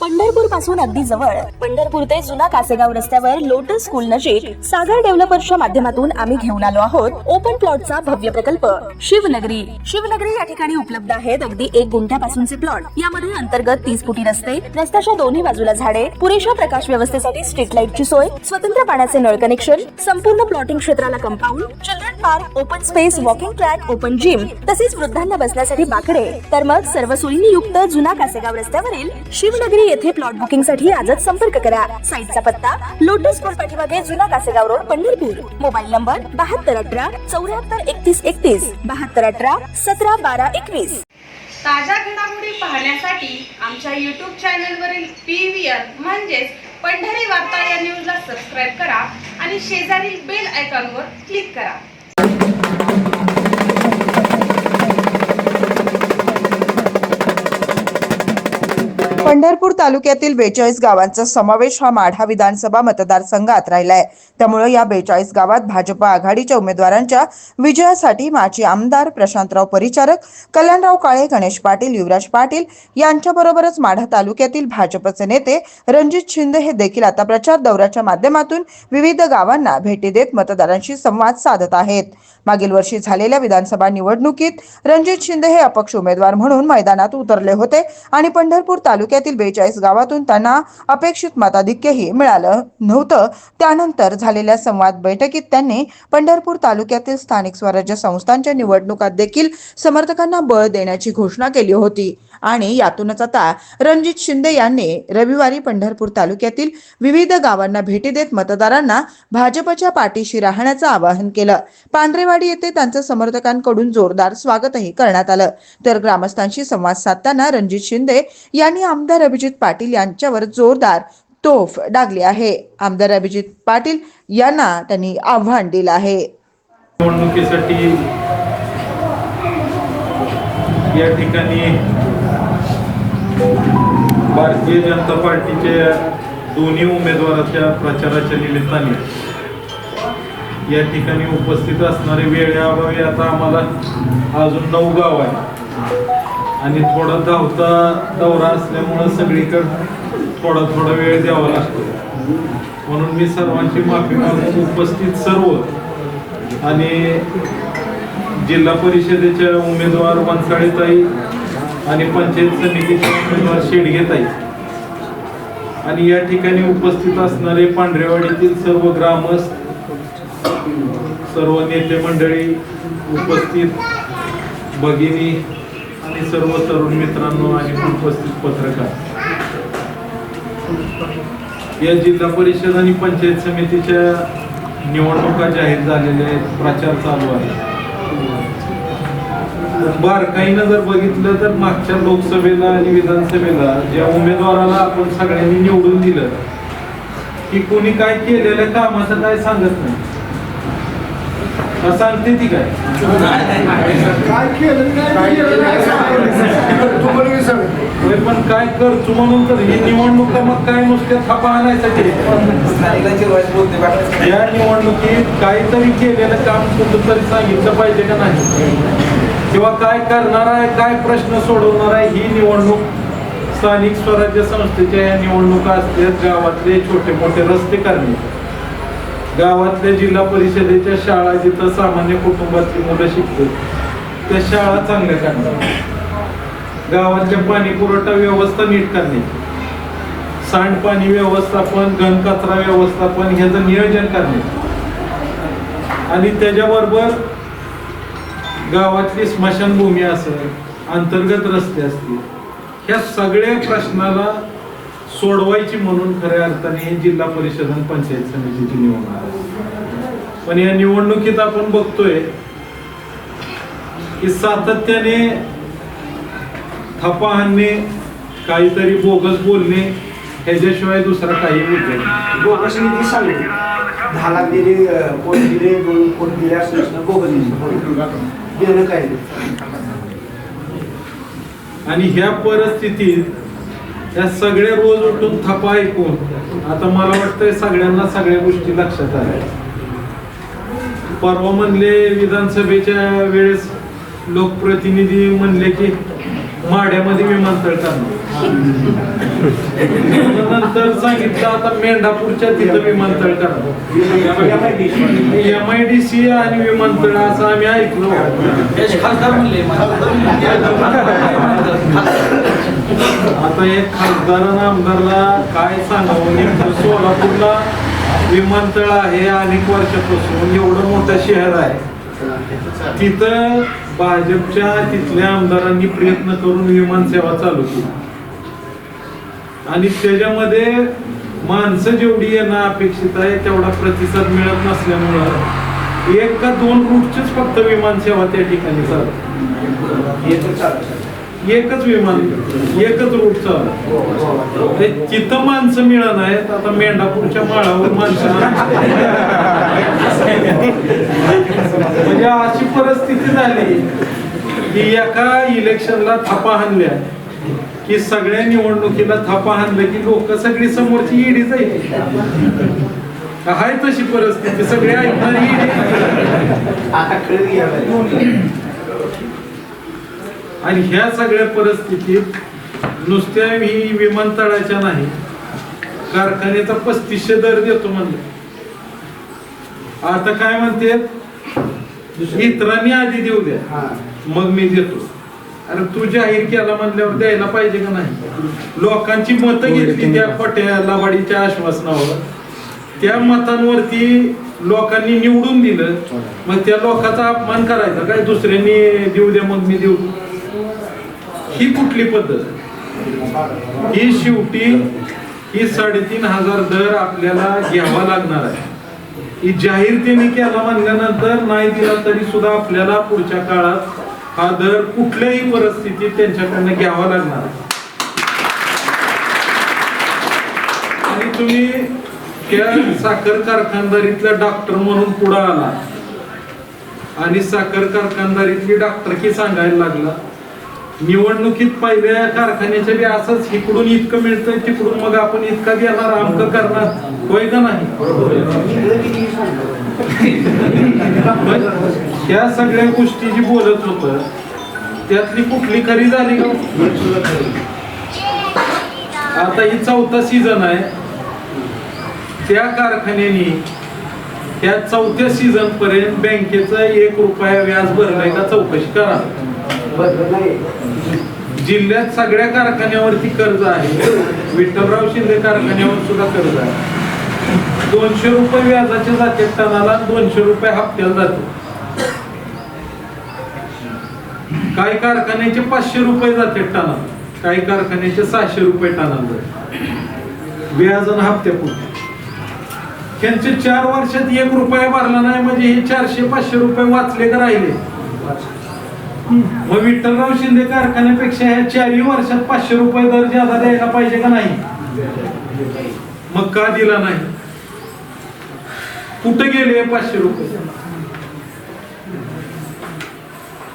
पंढरपूर पासून अगदी जवळ पंढरपूर ते जुना कासेगाव रस्त्यावर लोटस स्कूल नजीक सागर डेव्हलपर्सच्या माध्यमातून आम्ही घेऊन आलो आहोत ओपन प्लॉटचा भव्य प्रकल्प शिवनगरी. शिवनगरी या ठिकाणी उपलब्ध आहेत अगदी 1 गुंठ्यापासूनचे प्लॉट. यामध्ये अंतर्गत 30 फुटी रस्ते, रस्त्याच्या दोन्ही बाजूला झाडे, पुरेशा प्रकाश व्यवस्थेसाठी स्ट्रीट लाईटची सोय, स्वतंत्र पाण्याचे नळ कनेक्शन, संपूर्ण प्लॉटिंग क्षेत्राला compound, children park, open space, walking track, open gym, तसेच वृद्धांना बसण्यासाठी बाकडे. तर मग सर्व सोयींनी युक्त जुना कासेगाव रस्त्यावरील शिवनगरी येथे प्लॉट बुकिंग साठी आजच संपर्क करा. साईटचा पत्ता लोटस स्कूल पाठीमागे जुना Kasegaon road Pandharpur. Mobile number 7218 74 31 31 7218 17 12 21. ताज्या घडामोडी पाहण्यासाठी आमच्या YouTube चॅनलवरील PVR म्हणजेच पंढरी वार्ता या न्यूजला सबस्क्राईब करा आणि शेजारील बेल आयकॉनवर क्लिक करा. पंढरपूर तालुक्यातील 42 गावांचा समावेश हा माढा विधानसभा मतदारसंघात राहिलाय. त्यामुळे या 42 गावात भाजप आघाडीच्या उमेदवारांच्या विजयासाठी माजी आमदार प्रशांतराव परिचारक, कल्याणराव काळे, गणेश पाटील, युवराज पाटील यांच्याबरोबरच माढा तालुक्यातील भाजपचे नेते रणजित शिंदे हे देखील आता प्रचार दौऱ्याच्या माध्यमातून विविध गावांना भेटी देत मतदारांशी संवाद साधत आहेत. मागील वर्षी झालेल्या विधानसभा निवडणुकीत रणजित शिंदे हे अपक्ष उमेदवार म्हणून मैदानात उतरले होते आणि पंढरपूर तालुक्यातील 42 गावातून त्यांना अपेक्षित मताधिक्यही मिळालं नव्हतं. त्यानंतर झालेल्या संवाद बैठकीत त्यांनी पंढरपूर तालुक्यातील स्थानिक स्वराज्य संस्थांच्या निवडणुकात देखील समर्थकांना बळ देण्याची घोषणा केली होती आणि यातूनच आता रणजित शिंदे यांनी रविवारी पंढरपूर तालुक्यातील विविध गावांना भेटी देत मतदारांना भाजपच्या पाठीशी राहण्याचं आवाहन केलं. पांढरेवाडी येथे त्यांच्या समर्थकांकडून जोरदार स्वागतही करण्यात आलं. तर ग्रामस्थांशी संवाद साधताना रणजित शिंदे यांनी आमदार अभिजित पाटील यांच्यावर जोरदार तोफ डागली आहे. आमदार अभिजित पाटील यांना त्यांनी आव्हान दिलं आहे. निवडणुकीसाठी या ठिकाणी भारतीय जनता पार्टीच्या दोन्ही उमेदवाराच्या प्रचाराच्या निमित्ताने या ठिकाणी उपस्थित असणारे वेळेअभावी आता आम्हाला अजून 9 गाव आहे आणि थोडा धावता दौरा असल्यामुळं सगळीकडे थोडा वेळ द्यावा लागतो. म्हणून मी सर्वांची माफी मागून उपस्थित सर्व आणि जिल्हा परिषदेच्या उमेदवार वंसाळीताई आणि पंचायत समितीचे उमेदवार शेडगेताई आणि या ठिकाणी उपस्थित असणारे पांढरेवाडीतील सर्व ग्रामस्थ, सर्व नेते मंडळी, उपस्थित भगिनी आणि सर्व तरुण मित्रांनो आणि उपस्थित पत्रकार, या जिल्हा परिषद आणि पंचायत समितीच्या निवडणुका जाहीर झालेल्या आहेत, प्रचार चालू आहे. बारकाईनं जर बघितलं तर मागच्या लोकसभेला आणि विधानसभेला ज्या उमेदवाराला आपण सगळ्यांनी निवडून दिलं की कोणी काय केलेल्या कामाचं काय सांगत नाही, सांगते ती काय पण काय करतो म्हणून तर ही निवडणुका मग काय नुसत्या थापा आणायसाठी. या निवडणुकीत काहीतरी केलेलं काम कुठं तरी सांगितलं पाहिजे का नाही, किंवा काय करणार आहे, काय प्रश्न सोडवणार आहे. ही निवडणूक स्थानिक स्वराज्य संस्थेच्या या निवडणुका असतात. गावातले छोटे मोठे रस्ते करणे, गावातल्या जिल्हा परिषदेच्या शाळा जिथं सामान्य कुटुंबातली मुलं शिकतात त्या शाळा चांगल्या करणे, गावातल्या पाणी पुरवठा व्यवस्था नीट करणे, सांडपाणी व्यवस्थापन, घनकचरा व्यवस्थापन ह्याचं नियोजन करणे आणि त्याच्याबरोबर गावातली स्मशानभूमी असेल, अंतर्गत रस्ते असतील, ह्या सगळ्या प्रश्नाला सोडवायची म्हणून खऱ्या अर्थाने हे जिल्हा परिषद आणि पंचायत समितीची निवडणूक आहे. पण या निवडणुकीत आपण बघतोय की सातत्याने थप्पा आणणे, काहीतरी बोगस बोलणे ह्याच्याशिवाय दुसरा काही मुद्दा नाही. बोगस निधी सांगू 10 लाख दिले, कोण दिले, 2 कोटी दिले असं बोगस दिलं काय. आणि ह्या परिस्थितीत या सगळ्या रोज उठून थप्पा ऐकून आता मला वाटतंय सगळ्यांना सगळ्या गोष्टी लक्षात आल्या. परवा म्हणले विधानसभेच्या वेळेस लोकप्रतिनिधी म्हणले की माड्यामध्ये विमानतळ करणार. नंतर सांगितलं आता मेंढापूरच्या तिथं विमानतळ करणार. MIDC आणि विमानतळ असं आम्ही ऐकलो. आता एक खासदारानं आमदारला काय सांगावं, नेमकं सोलापूरला विमानतळ आहे अनेक वर्षापासून, एवढं मोठं शहर आहे, तिथं भाजपच्या तिथल्या आमदारांनी प्रयत्न करून विमानसेवा चालू केली आणि त्याच्यामध्ये माणसं जेवढी येणं अपेक्षित आहे तेवढा प्रतिसाद मिळत नसल्यामुळं 1 का 2 रूटचीच फक्त विमानसेवा त्या ठिकाणी चालते. एकच विमान, एकच रूट चालू. तिथं माणसं मिळत आहेत. आता मेंढापूरच्या माळावर माणसं म्हणजे अशी परिस्थिती झाली की एका इलेक्शनला थापा हाणल्या की सगळ्या निवडणुकीला थापा हाणलं की लोक सगळी समोरची ईडी जाईल. आहे तशी परिस्थिती, सगळे ऐकणारी ईडी. आणि ह्या सगळ्या परिस्थितीत नुसत्या ही विमानतळाच्या नाही, कारखान्याचा 3500 दर देतो म्हणलं. आता काय म्हणते, इतरांनी आधी देऊ द्या मग मी देतो. अरे तू जाहीर केला म्हणल्यावर द्यायला पाहिजे का नाही? लोकांची मतं घेतली त्या खोट्या लबाडीच्या आश्वासनावर, त्या मतांवरती लोकांनी निवडून दिलं, मग त्या लोकांचा अपमान करायचा काय? दुसऱ्यांनी देऊ द्या मग मी देऊ. ही कुठली पद्धत? ही शेवटी ही 3500 दर आपल्याला घ्यावा लागणार आहे. ही जाहीर त्यांनी केला म्हणल्यानंतर नाही दिला तरी सुद्धा आपल्याला पुढच्या काळात हा दर कुठल्याही परिस्थितीत त्यांच्याकडनं घ्यावा लागणार आहे. आणि तुम्ही त्या साखर कारखानदारीतल्या डॉक्टर म्हणून पुढे आला आणि साखर कारखानदारीतली डॉक्टरकी सांगायला लागला. निवडणुकीत पहिल्या कारखान्याच्या बी असंच इकडून इतकं मिळतंय तिकडून मग आपण इतका देणार आमकं करणार, होय का नाही? ह्या सगळ्या गोष्टी जी बोलत होत त्यातली कुठली खरी झाली का? आता ही 4था सीझन आहे. त्या कारखान्याने त्या 4थ्या सीझन पर्यंत बँकेचं 1 रुपया व्याज भरलाय का चौकशी करा. जिल्ह्यात सगळ्या कारखान्यावरती कर्ज आहे. विठ्ठलराव शिंदे कारखान्यावर सुद्धा कर्ज आहे. 200 रुपये व्याजाचे जाते टनाला, 200 रुपये हप्त्याला जाते. काही कारखान्याचे 500 रुपये जाते टनाला, काही कारखान्याचे 600 रुपये टनाला जाते व्याज आणि हप्त्यापुरते. त्यांचे 4 वर्षात 1 रुपया भरला नाही म्हणजे हे 400-500 रुपये वाचले का राहिले? मग विठ्ठलराव शिंदे कारखान्यापेक्षा ह्या 4 वर्षात 500 रुपये दर ज्यादा द्यायला पाहिजे का नाही? मग का दिला नाही? कुठे गेले 500 रुपये?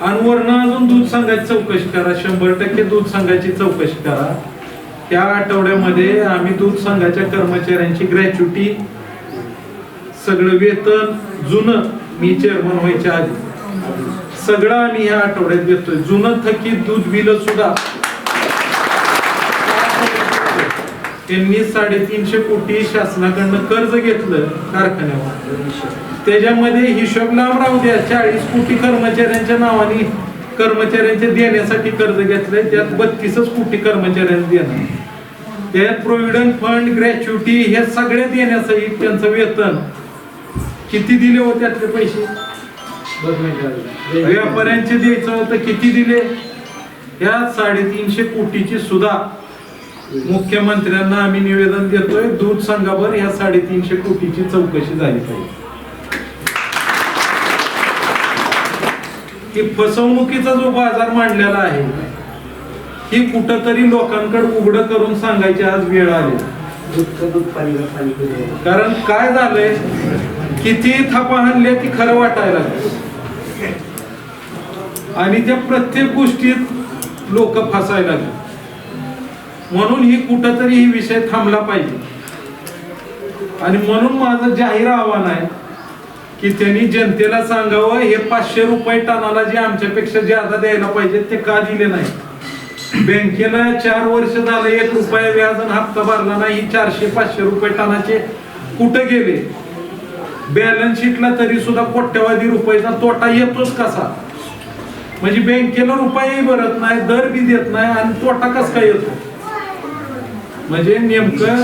आणि वरनं अजून दूध संघाची चौकशी करा, 100% दूध संघाची चौकशी करा. त्या आठवड्यामध्ये आम्ही दूध संघाच्या कर्मचाऱ्यांची ग्रॅच्युटी, सगळं वेतन जुनं, मी चेअरमन व्हायच्या आधी सगळं आम्ही ह्या आठवड्यात देतोय. जुनं थकीत दूध बिल सुद्धा त्यांनी 350 कोटी शासनाकडनं कर्ज घेतलं कारखान्यावर. त्याच्यामध्ये हिशोब लांब राहू द्या, 40 कोटी कर्मचाऱ्यांच्या नावाने कर्मचाऱ्यांच्या देण्यासाठी कर्ज घेतलंय. त्यात 32 कोटी कर्मचाऱ्यांना देणार. त्यात प्रोव्हिडंट फंड, ग्रॅच्युटी हे सगळे देण्यासाठी त्यांचं वेतन किती दिले होते? त्यातले पैसे व्यापाऱ्यांचे द्यायचं होतं, किती दिले? या 350 कोटीची सुद्धा मुख्यमंत्र्यांना आम्ही निवेदन देतोय. दूध संघावर या 350 कोटीची चौकशी झाली पाहिजे. की फसवणुकीचा जो बाजार मांडलेला आहे ही कुठंतरी लोकांकडे उघड करून सांगायची आज वेळ आली. कारण काय झालंय, किती थापा हाणल्या ती खरं वाटायला आणि त्या प्रत्येक गोष्टीत लोक फसायला लागले. म्हणून ही कुठंतरी ही विषय थांबला पाहिजे. आणि म्हणून माझं जाहीर आव्हान आहे की त्यांनी जनतेला सांगावं हे 500 रुपये टनाला जे आमच्यापेक्षा ज्यादा द्यायला पाहिजे ते का दिले नाही. बँकेला 4 वर्ष झालं 1 रुपया व्याज आणि हप्ता भरला नाही. 400-500 रुपये टनाचे कुठे गेले? बॅलन्स शीटला तरी सुद्धा कोट्यवधी रुपयाचा तोटा येतोच कसा? म्हणजे बँकेला रुपयाही भरत नाही, दर बी देत नाही आणि तोटा कसा काय येतो? म्हणजे नेमकं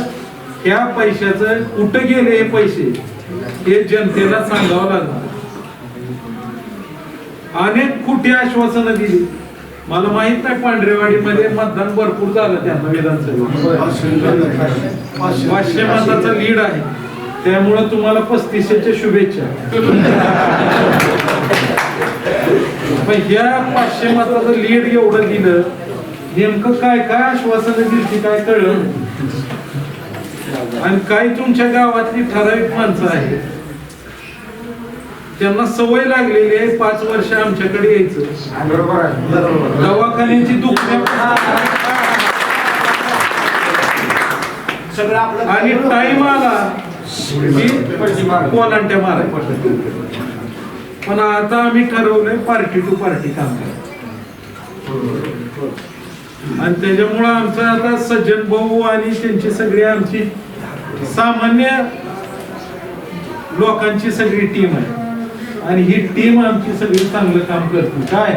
ह्या पैशाचं कुठे गेले हे पैसे हे जनतेला सांगावं लागणार. अनेक खोटी आश्वासनं दिली. मला माहित नाही पांढरेवाडीमध्ये मतदान भरपूर झालं त्यांना विधानसभेत. 500 मताचा लीड आहे, त्यामुळे तुम्हाला 3500च्या शुभेच्छा. पण ह्या 500 मताचं लीड एवढं दिलं, नेमकं काय काय आश्वासनं दिली काय कळलं? आणि काही तुमच्या गावातली ठराविक माणसं आहेत, त्यांना सवय लागलेली आहे 5 वर्ष आमच्याकडे यायचं, दवाखान्याची दुखण्या आणि टाइम आला की कोलांट्या मारायच्या. पण आता आम्ही ठरवलंय पार्टी टू पार्टी काम आणि त्याच्यामुळं आमचं आता सज्जन भाऊ आणि त्यांची सगळी आमची सामान्य लोकांची सगळी टीम आहे आणि ही टीम आमची सगळी चांगलं काम करते. काय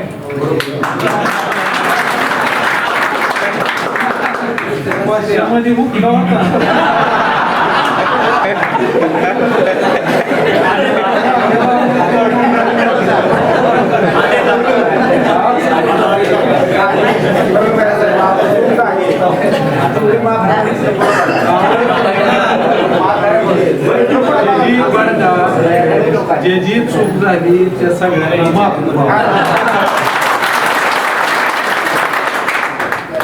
पाचशेमध्ये कुठला होता? जे जी चूक झाली त्या सगळ्यांना माफ.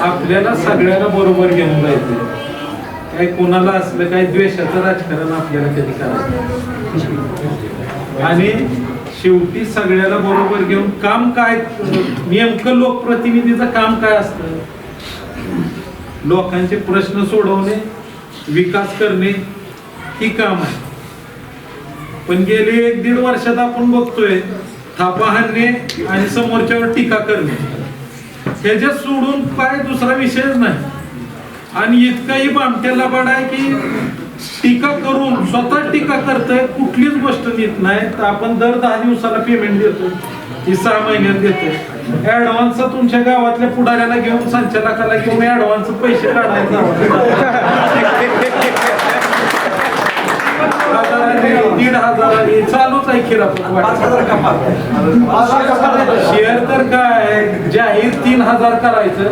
आपल्याला सगळ्यांना बरोबर घेऊन जायचं. काही कोणाला असलं काही द्वेषाचं राजकारण आपल्याला कधी करायचं आणि शेवटी सगळ्याला बरोबर घेऊन काम काय नेमकं लोकप्रतिनिधीचं काम काय असतं? लोकांचे प्रश्न सोडवणे, विकास करणे ही काम आहे. पण गेले 1-1.5 वर्षात आपण बघतोय थापा हाणणे आणि समोरच्यावर टीका करणे, ह्याच्यात सोडून काय दुसरा विषयच नाही. आणि इतकाही बामट्याला बड आहे की टीका करून स्वतः टीका करतोय, कुठलीच गोष्ट नीट नाही. तर आपण दर 10 दिवसाला पेमेंट देतो, ही 6 महिन्यात देतो. ऍडव्हान्स तुमच्या गावातल्या पुढाऱ्याला घेऊन, संचालकाला घेऊन ऍडव्हान्स पैसे काढायचे 1,500 चालूच आहे खिरापत. शेअर तर काय जाहीर 3,000 करायचं,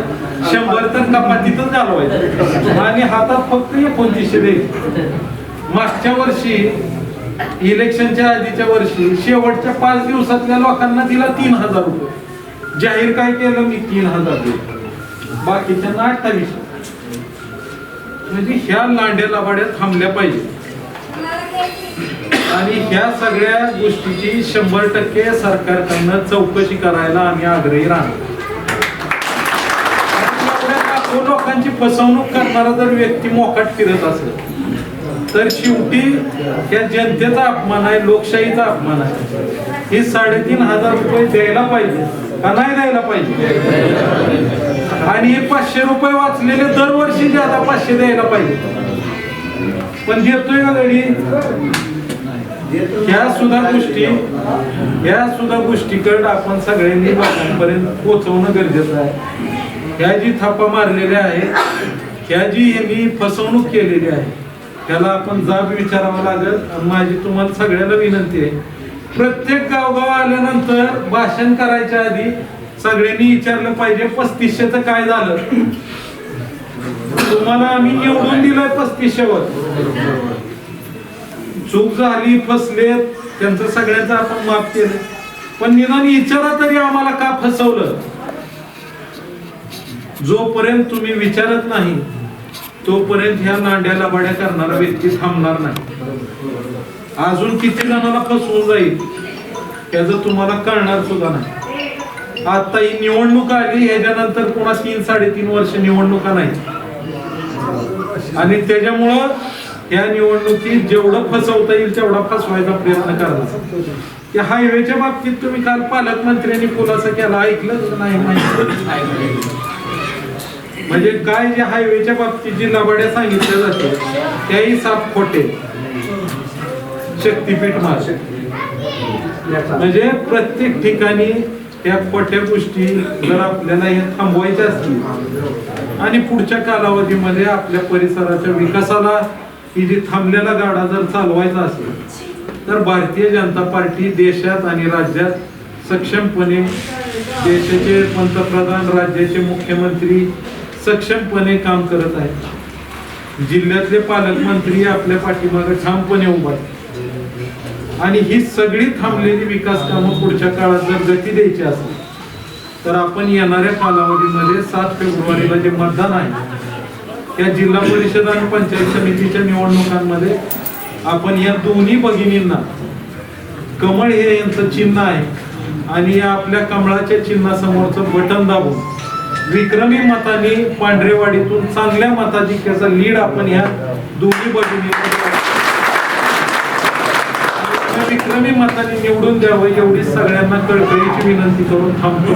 100 तर कपातीतच घालवायचं आणि हातात फक्त 2900 द्यायचे. मागच्या वर्षी इलेक्शनच्या आधीच्या वर्षी शेवटच्या 5 दिवसातल्या लोकांना दिला 3,000 रुपये. जाहीर काय केलं मी 3,000 दिले, बाकीच्यांना 2800. म्हणजे ह्या लांड्या लबाड्या थांबल्या पाहिजे आणि ह्या सगळ्या गोष्टीची 100% सरकारकडनं चौकशी करायला आम्ही आग्रही राहणार. लोकांची फसवणूक करणारा जर व्यक्ती मोकाट फिरत असेल तर शेवटी या जनतेचा अपमान आहे, लोकशाहीचा अपमान आहे. हे 3,500 रुपये द्यायला पाहिजे का नाही द्यायला पाहिजे? आणि हे 500 रुपये वाचलेले दरवर्षी ज्यादा 500 द्यायला पाहिजे. पण देतोय का गडी? ह्या सुद्धा गोष्टीकडे आपण सगळ्यांनी लोकांपर्यंत पोहोचवणं गरजेचं आहे. ह्या जी थापा मारलेल्या आहेत, ह्या जी यांनी फसवणूक केलेली आहे, त्याला आपण जाब विचारावा लागेल. माझी तुम्हाला सगळ्याला विनंती आहे, प्रत्येक गावगाव आल्यानंतर भाषण करायच्या आधी सगळ्यांनी विचारलं पाहिजे 3500चं काय झालं? तुम्हाला आम्ही निवडून दिलंय 3500वर, चूक झाली, फसले, त्यांचं सगळ्यांचं आपण माफ केलं, पण निदान विचारा तरी आम्हाला का फसवलं? जोपर्यंत तुम्ही विचारत नाही तोपर्यंत ह्या नांड्या लबाड्या करणारा व्यक्ती थांबणार नाही. अजून किती जणांना फसवून जाईल त्याचं तुम्हाला कळणार सुद्धा नाही. आता ही निवडणूक आली, ह्याच्यानंतर पुन्हा 3-3.5 वर्ष निवडणुका नाही आणि त्याच्यामुळं या निवडणुकीत जेवढं फसवता येईल तेवढा फसवायचा प्रयत्न करायचा. त्या हायवेच्या बाबतीत तुम्ही काल पालकमंत्र्यांनी खुलासा केला, ऐकलं नाही? म्हणजे काय जे हायवेच्या बाबतीत जी लबाड्या सांगितल्या जाते त्याही साप खोटे. शक्तीपीठ मार्ग म्हणजे प्रत्येक ठिकाणी त्या खोट्या गोष्टी जर आपल्याला हे थांबवायच्या असतील आणि पुढच्या कालावधीमध्ये आपल्या परिसराच्या विकासाला ही जी थांबलेला गाडा जर चालवायचा असेल तर भारतीय जनता पार्टी देशात आणि राज्यात सक्षमपणे, देशाचे पंतप्रधान, राज्याचे मुख्यमंत्री सक्षमपणे काम करत आहेत. जिल्ह्यातले पालकमंत्री आपल्या पाठीमागे ठामपणे उभा आहेत. आणि ही सगळी थांबलेली विकास कामं पुढच्या काळात जर गती द्यायची असेल तर आपण येणाऱ्या कालावधीमध्ये 7 फेब्रुवारीला जे मतदान आहे त्या जिल्हा परिषद आणि पंचायत समितीच्या निवडणुकांमध्ये आपण या दोन्ही भगिनींना, कमळ हे यांचं चिन्ह आहे आणि या आपल्या कमळाच्या चिन्हासमोरचं बटन दाबून विक्रमी मताने पांढरेवाडीतून चांगल्या मताधिक्याचा लीड आपण ह्या दोन्ही भगिनींना विक्रमी मताने निवडून द्यावं एवढी सगळ्यांना कळकळीची विनंती करून थांबतो.